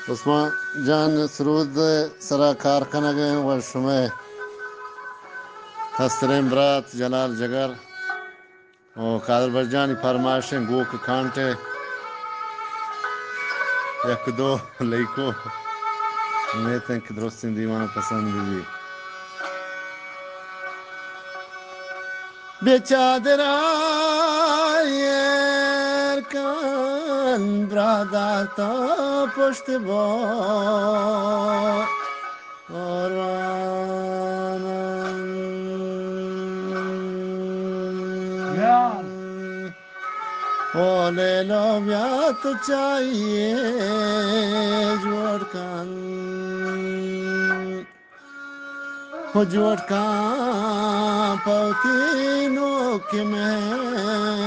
عثمان جان سرود سرا کار کنگه و شما تسترین برات جلال جگر و قادر برجانی فرمایشیں گو کے کانٹے یک دو لیکو امیت ہیں کہ درستین دیوانہ پسند بھی بیچادر آئیر کن برادر تا پشت با اوله لوبیا تو چاہیے جوڑ کن ہو جوڑ کن پوتینوں کے مہمان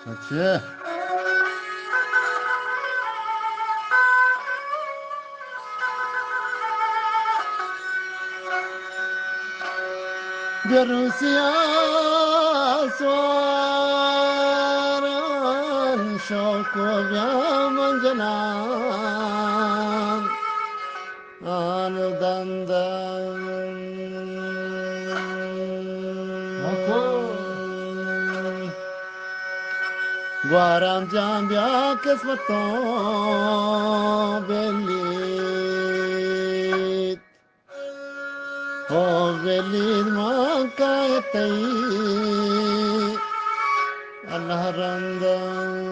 اچھا بروسیا سوارن شوق و بیا منجنان آنو دندن گوارم جان بیا قسمتوں بیلیت او بیلیت ماں کا تی اللہ رندن